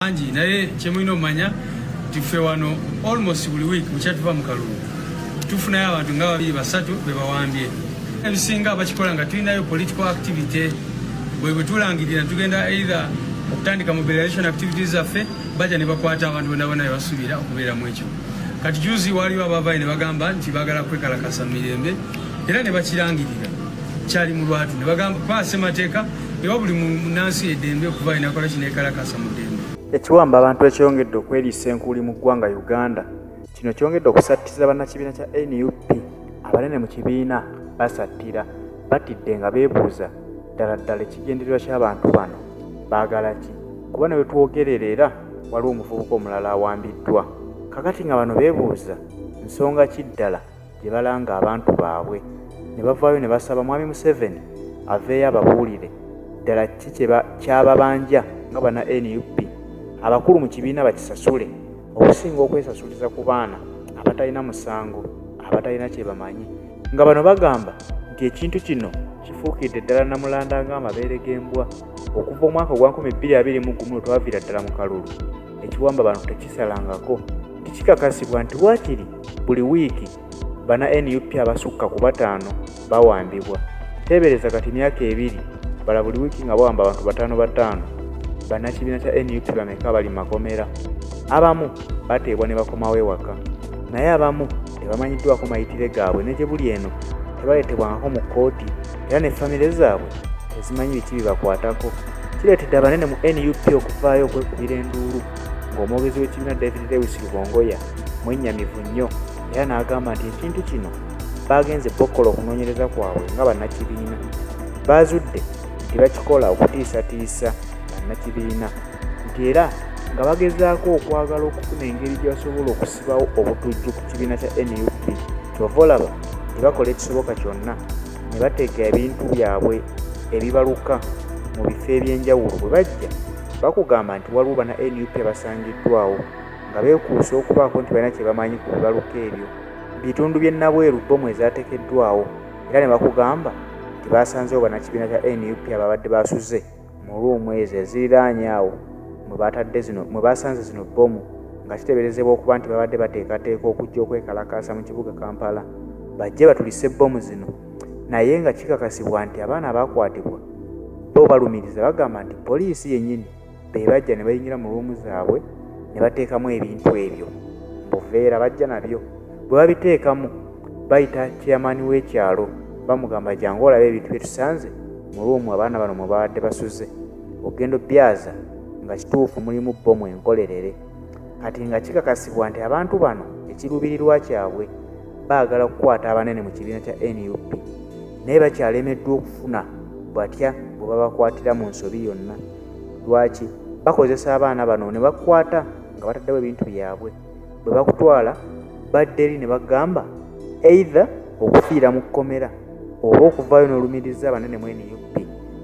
Anji naye kyemulina omanya tufe wano almost buli week mukyatuva mu kalulu tufunayo abantu nga babiri basatu be bawambye ebisinga bakikola nga tulinayo political activity bwe tulangirira tugenda either okutandika mobilization activities zaffe bajja ne bakwata abantu bonna be basuubira okubeera mu ekyo kati juzi waliwo abavaayo ne bagamba nti baagala kwekalakasa mu mirembe era ne bakirangirira kyali mu lwatu ne bagamba kwase mateeka ewa buli munansi eddembe okuvaayo nakola kineekalakasa mu ddembe. Ekiwamba abantu ekyongedde okweriisa enkuuli mu ggwanga Uganda. Kino kyongedde okusattiza bannakibiina kya NUP abanene mu kibiina basattira batidde nga beebuuza ddala ekigendererwa ky'abantu bano baagala ki kuba ne bwe twogerera waliwo omuvubuka omulala awambiddwa kakati nga bano beebuuza nsonga ki ddala gye balanga abantu baabwe ne bavaayo ne basaba mwami Museveni aveeyo ababuulire ddala ki kyababanja nga bana NUP abakulu mu kibiina bakisasule okusinga okwesasuliza ku baana abatalina musango abatalina kye bamanyi nga bano bagamba nti ekintu kino kifuukidde ddala namulanda ng'amabeere g'embwa okuva omwaka gwa 2021 twaviira ddala mu kalulu ekiwamba bano tekisalangako tikikakasibwa nti waakiri buli wiiki bana NUP abasukka ku 5 bawambibwa teebereza kati myaka 2 bala buli wiiki nga bawamba abantu 5 bannakibiina kya NUP bameka bali makomera abamu bateebwa ne bakomawo ewaka naye abamu tebamanyiddwako mayitire gaabwe ne gye buli eno tebaleetebwangako mu kkooti era ne famire zaabwe tezimanyi biki bibakwatako kireetedde abanene mu NUP okuvaayo okwekubira enduulu ng'omwogezi w'ekibiina David Lewis Lubongoya mwennyamivu nnyo era n'agamba nti ekintu kino baagenze bokkola okunoonyereza kwabwe nga bannakibiina baazudde nti bakikola okutiisatiisa bannakibiina nti era nga bagezaako okwagala okufuna engeri gye basobola okusibawo obutujju ku kibiina kya NUP kyova olaba ne bakola ekisoboka kyonna ne bateeka ebintu byabwe ebibaluka mu bifo eby'enjawulo bwe bajja bakugamba nti waliwo bana NUP abasangiddwawo nga beekuusa okubaako nti balina kye bamanyi ku bibaluka ebyo bitundu by'e Nabweru bbomu ezaateekeddwawo era ne bakugamba nti baasanzeewo bannakibiina kya NUP ababadde basuze mu ruumu ezo eziriraanye awo mwe baasanze zino bbomu nga kiteeberezebwa okuba nti babadde bateekateeka okujja okwekalakaasa mu kibuga Kampala bajje batulise bbomu zino naye nga kikakasibwa nti abaana abaakwatibwa bo balumiriza bagamba nti poliisi yennyini be bajja ne bayingira mu ruumu zaabwe ne bateekamu ebintu ebyo buveera bajja nabyo bwe babiteekamu bayita chairman w'ekyalo bamugamba jangu olabe ebintu bye tusanze mu ruumu abaana bano mwe babadde basuze ogendo byaza nga kituufu mulimu bbomu enkolerere kati nga kikakasibwa nti abantu bano ekiruubirirwa kyabwe baagala okukwata abanene mu kibiina kya NUP naye bakyalemeddwa okufuna batya bwe babakwatira mu nsobi yonna lwaki bakozesa abaana bano ne bakwata nga bataddewo ebintu byabwe bwe bakutwala badde eri ne bagamba either okufiira mu kkomera oba okuvaayo n'olumiriza abanene mu NUP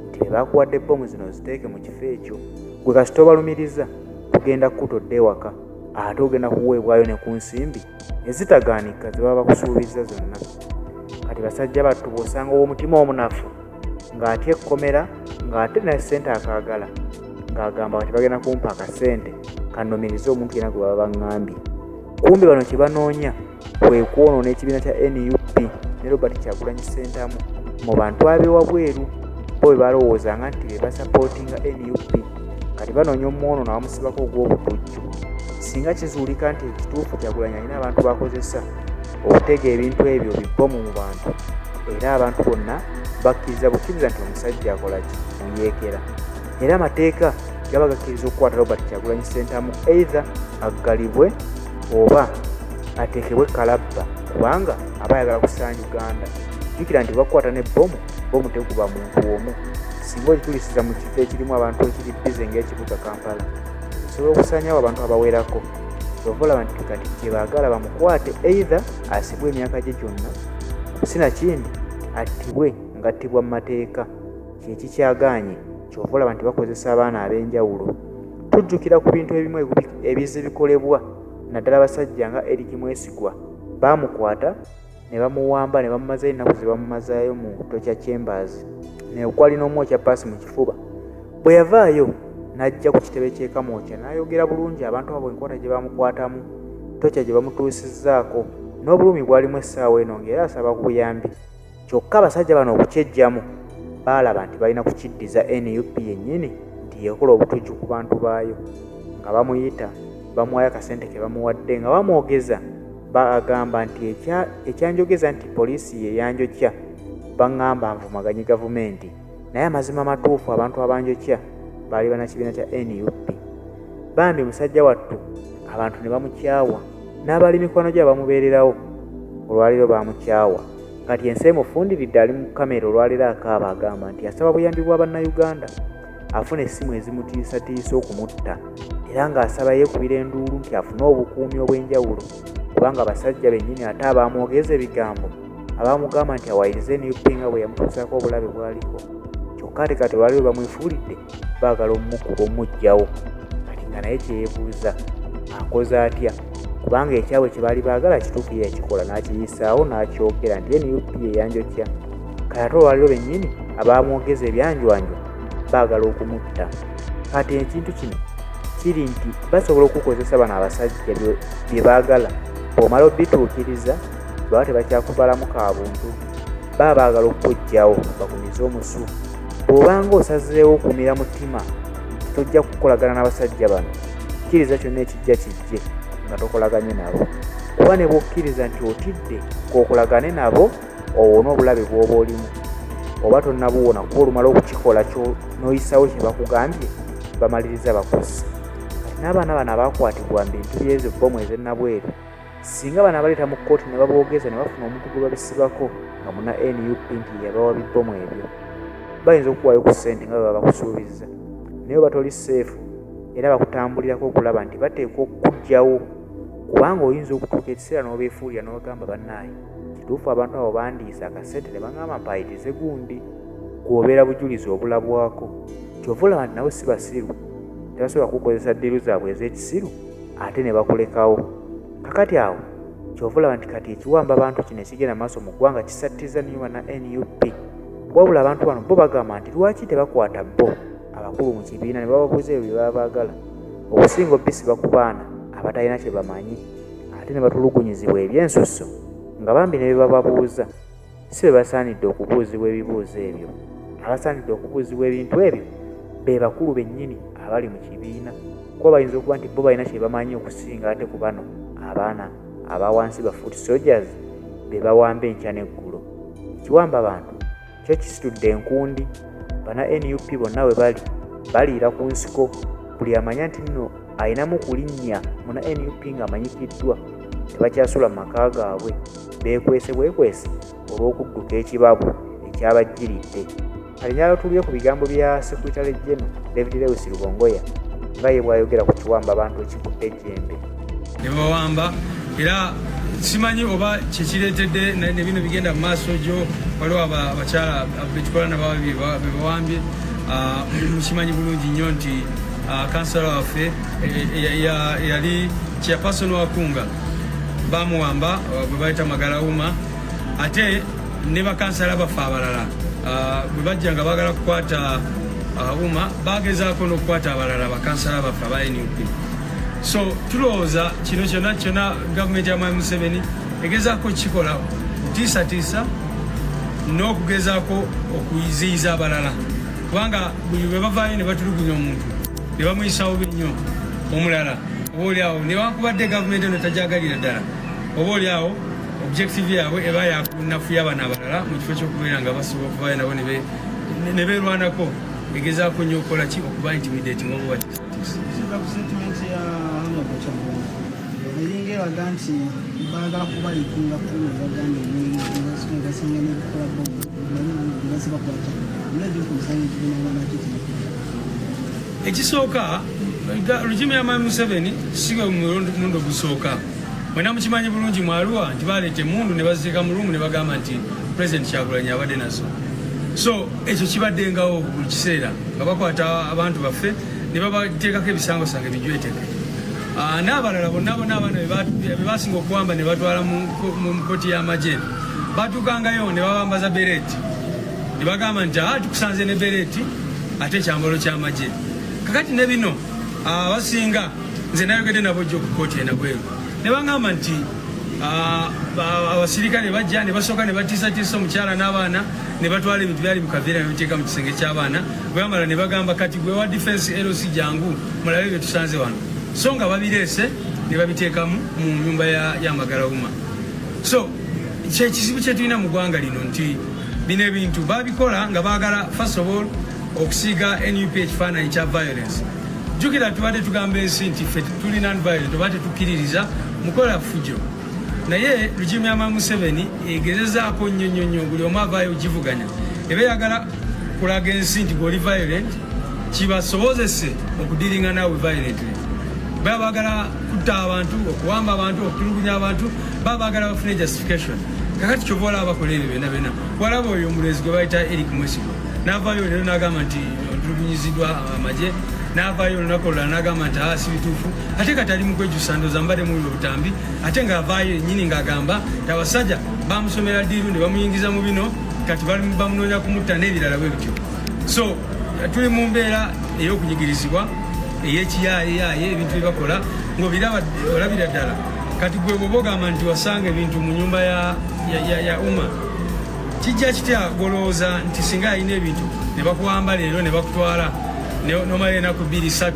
nti be bakuwadde bbomu zino ziteeke mu kifo ekyo gwe kasita obalumiriza tugenda kukutodde ewaka ate ogenda kuweebwayo ne ku nsimbi ezitagaanika ze baba bakusuubiza zonna kati basajja battu bw'osanga ow'omutima omunafu ng'atya ekkomera ng'ate ne ssente akaagala ng'agamba bati bagenda kumpa akasente kannomirize omuntu yena gwe baba baŋŋambye kumbi bano kye banoonya kwe kwonoona ekibiina kya NUP ne Robert Kyagulanyi Ssentamu mu bantu ab'ewabweru bo bwe balowoozanga nti be basapootinga NUP kati banoonya omwonoona bamusibako ogw'obutujju singa kizuulika nti ekituufu Kyagulanyi alina abantu bakozesa okutega ebintu ebyo bibbomu mu bantu era abantu bonna bakkiriza bukkiriza nti omusajja akola ki muyeekera era amateeka gaba gakkiriza okukwata Robert Kyagulanyi Ssentamu either aggalibwe oba ateekebwe kalabba kubanga aba ayagala kusaanya Uganda jjukira nti bakwata n'ebbomu bbomu tekuba muntu omu singa ogitulisiza mu kifo ekirimu abantu ekiri bize ng'ekibuga Kampala osobola okusaanyawo abantu abawerako kyova olaba nti kati kye baagala bamukwate either asibwe emyaka gye gyonna sinakindi attibwe ng'attibwa mu mateeka kyekikyagaanye kyova olaba nti bakozesa abaana ab'enjawulo tujjukira ku bintu ebimu ebize bikolebwa naddala basajja nga Eric Mwesigwa baamukwata ne bamuwamba ne bamumazayo ennaku ze bamumazaayo mu kito kya Chambers ne okwali n'omwokya paasi mu kifuba bwe yavaayo n'ajja ku kitebe ky'ekamwokya n'ayogera bulungi abantu abo enkwata gye bamukwatamu, tokya gye bamutuusizzaako, n'obulumi bwalimu essaawa eno ng'era asaba ku buyambi. Kyokka abasajja bano okukyejjamu baalaba nti balina kukiddiza NUP yennyini nti yeekola obutujju ku bantu baayo, nga bamuyita bamuwayo akasente ke bamuwadde nga bamwogeza. Bagamba nti ekyanjogeza nti poliisi ye yanjokya baŋŋamba nvumaganye gavumenti, naye amazima matuufu abantu abanjokya baali bannakibiina kya NUP. Bambi musajja wattu abantu ne bamukyawa, n'abali mikwano gye bamubeererawo olwaliro bamukyawa. Kati ensi emufundiridde ali mu kamera olwaliro akaaba agamba nti asaba buyambi bwa bannayuganda afuna essimu ezimutiisatiisa okumutta, era ng'asaba yeekubira enduulu nti afune obukuumi obw'enjawulo, kubanga abasajja bennyini ate abaamwogeza ebigambo abaamugamba nti awayirize NUP nga bwe yamutuusaako obulabe bwaliko. Kyokka ate kati olwaliro bamwefuulidde baagala omumuggyawo. Kati nga naye kyeyeebuuza akoze atya, kubanga ekyabwe kye baali baagala kituufu ye yakikola, n'akiyisaawo n'akyogera nti NUP ye yanjokya. Kati ate olwaliro bennyini abaamwogeza ebyanjwanjwa baagala okumutta. Kati ekintu kino kiri nti basobola okukozesa bano abasajja bye baagala, bw'omala obituukiriza baba tebakyakubalamu kabuntu, baba baagala okuggyawo bagumize omusu. Bw'obanga osazeewo okumira mutima tojja kukolagana n'abasajja bano, kkiriza kyonna ekijja kijje nga tokolaganye nabo, kuba ne bw'okkiriza nti otidde k'okolagane nabo owona obulabe bw'oba olimu, oba tonnabuwona kuba olumala okukikola kyo n'oyisawo kye bakugambye bamaliriza bakozi. Kati n'abaana bano abaakwatibwa bintu byezo bbomu ez'ennabweru, singa bano abaleeta mu kkooti ne baboogeza ne bafuna omuntu gwe babisibako nga muna NUP nti yabawa bibbomu ebyo, bayinza okuwaayo ku ssente nga bwe baba bakusuubiza, naye oba toli seefu era bakutambulirako okulaba nti bateekwa okuggyawo, kubanga oyinza okutuuka ekiseera n'obeefuulira n'ogamba bannaaye kituufu abantu abo bandiisa akasente ne baŋŋamba mpayitize gundi, gwobeera bujulizi obulabwako. Kyova olaba nti nabo si basiru, tebasobola kukozesa ddiiru zaabwe ez'ekisiru ate ne bakulekawo. Kakati awo kyova olaba nti kati Ekiwamba Bantu kino ekigenda maaso mu ggwanga kisattiza nnyuma na NUP. Wabula abantu bano bo bagamba nti lwaki tebakwata bo abakulu mu kibiina ne bababuuza ebyo bye baba baagala. Obusinga obisi bakubaana abatalina kye bamanyi, ate ne batulugunyizibwa ebyensusso nga bambi ne bye bababuuza si be basaanidde okubuuzibwa ebibuuzo ebyo. Abasaanidde okubuuzibwa ebintu ebyo be bakulu bennyini abali mu kibiina, kuba bayinza okuba nti bo balina kye bamanyi okusinga ate ku bano abaana abawansi ba foot soldiers be bawamba enkya n'eggulo. Ekiwamba Bantu kyo kisitudde enkundi, bana NUP bonna we bali Baliira Kunsiko, buli amanya nti nno ayinamu kulinnya muna NUP ng'amanyikiddwa, tebakyasula mu maka gaabwe, beekwese bwekwese olw'okudduka ekibabu ekyabajjiridde. Alinyala tulye ku bigambo bya Secretary General David Lewis Rubongoya nga ye bw'ayogera ku Kiwamba Bantu ekikudde ejjembe. Ne bawamba era simanyi oba kyekireetedde ne bino bigenda mu maaso gyo, waliwo abakyala bekikola nabo bebawambye. Mukimanyi bulungi nnyo nti kansala waffe yali chairperson wa Kunga bamuwamba bwe bayita Magalawuma, ate ne bakansala baffe abalala bwe bajja nga baagala kukwata Uma bagezaako n'okukwata abalala bakansala baffe aba NUP. So tulowooza kino kyonna gavumenti ya Mwami Museveni egezaako kikola kutiisatiisa n'okugezaako okuyiziyiza abalala, kubanga buli bwe bavaayo ne batulugunya omuntu ne bamuyisawo nnyo omulala, oba oliawo newankubadde gavumenti eno tajagalira ddala, oba oliawo objective yaabwe eba yakunafuya abana abalala mu kifo ky'okubeera nga basobola okuvaayo nabo ne beerwanako, egezaako nnyo okukola ki okuba intimidating oba batiisatiisa. Elingeeraga nti baagala kubalikunga kuno baganda ebigasinga n'ebikola basibakwata nabyekumusanya ekibiinawanakiti. Ekisooka lugimu ya Mwami Museveni sigwe mulundi ogusooka, mwena mukimanyi bulungi mu Arua nti baleeta emundu ne baziika mu lumu ne bagamba nti President Kyagulanyi abadde nazo. So ekyo kibaddengawo buli kiseera nga bakwata abantu baffe ne babateekako ebisangosange bijweteke. N'abalala bonna abaana be basinga okuwamba ne batwala mu kkooti y'amagye, batuukangayo ne babambaza bereti ne bagamba nti tukusanze ne bereti ate ekyambalo ky'amagye. kakati ne bino abasinga nze nayogedde nabo jjo ku kooti enabweru ne baŋŋamba nti abasirikale bajja ne basooka ne batiisatiisa omukyala n'abaana ne batwala ebintu byali mu kaveera ne biteeka mu kisenge ky'abaana bwe bamala ne bagamba kati gwe wa defense LC jangu mulabe bye tusanze wano so nga babireese ne babiteeka mu nyumba y'amagarawuma so kyekizibu kye tulina mu ggwanga lino nti bino ebintu babikola nga baagala first of all okusiiga NUP ekifaananyi kya violence jjukira tubadde tugamba ensi nti ffe tuli non-violent oba tetukkiririza mukola fujjo naye lugimu ya Museveni egezezaako nnyo buli omu avaayo ogivuganya eba eyagala kulaga ensi nti gweoli violent kibasobozese okudiringa naawe violently baba baagala kutta abantu okuwamba abantu okutulugunya abantu baba baagala bafune justification kakati kyova olaba bakola ebyo byonna walaba oyo omulezi gwe bayita Eric Mwesigo n'avaayo leero n'agamba nti ontulugunyiziddwa amagye n'avaayo olunaku olulala n'agamba nti si bituufu ate kati ali mu kwejusa ndooza mbadde muwulira obutambi ate ng'avaayo ennyini ng'agamba nti abasajja bamusomera ddiiru ne bamuyingiza mu bino kati bamunoonya kumutta n'ebirala bwe bityo so tuli mu mbeera ey'okunyigirizibwa ey'ekiyaayeyaye ebintu bye bakola ng'olabira ddala kati gwe bw'oba ogamba nti wasanga ebintu mu nyumba ya umma kijja kitya golowooza nti singa alina ebintu ne bakuwamba leero ne bakutwala nomala ennaku 2-3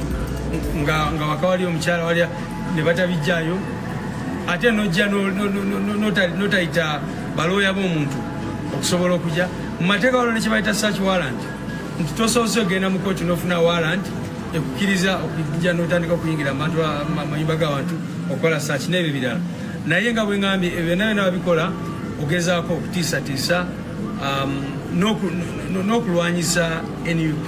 nga waka wali omukyala walya ne batabijjaayo ate nojja notayita balooya b'omuntu okusobola okujja mu mateeka waliwo ne kyebayita search warrant nti tosoose ogenda mu kooti n'ofuna warrant ekukkiriza okujja n'otandika okuyingira mayumba g'abantu okukola search n'ebyo birala naye nga bwe ngambye ebyo byonna babikola ogezaako okutiisatiisa n'okulwanyisa NUP